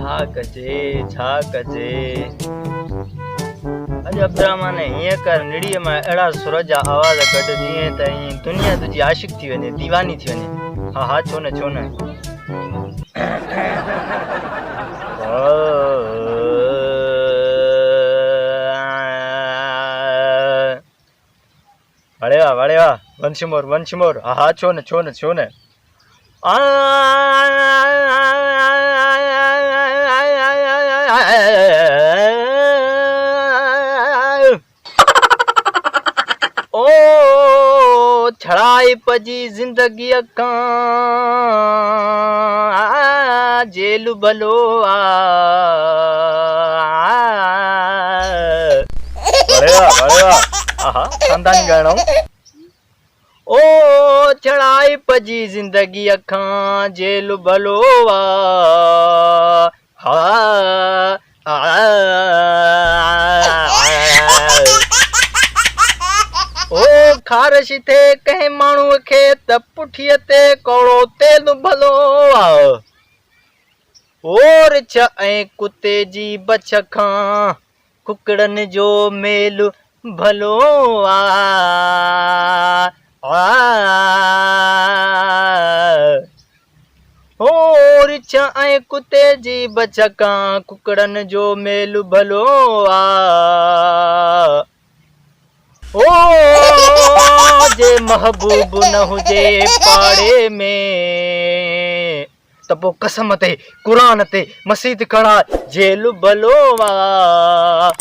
छा कजे अज अब्दुरहमान हीअं कर निड़ीअ मां अहिड़ा सुर जा आवाज़ कढ जीअं त ईअं दुनिया तुंहिंजी आशिक थी वञे, दीवानी थी वञे। हा छो न वड़े वाह वंश मोर हा छो न ओ छड़ाई पजी जिंदगी खां जेल भलो वड़े वाह आहा खानदानी गाना। ओ चढ़ाई पजी जिंदगी अखां जेल भलो ओ खारिश थे कंहिं माण्हूअ खे त पुठीअ ते कौड़ो तेल भलो ओ रिछ ऐं कुते जी बछ खां कुकड़नि जो मेल भलो ओ रिछ ऐं कुते जी बछ खां कुकड़नि जो मेल भलो ओ जे महबूब न हुजे पाड़े में त पोइ कसम ते क़ुरान ते मसीद खड़ा जेल भलो आ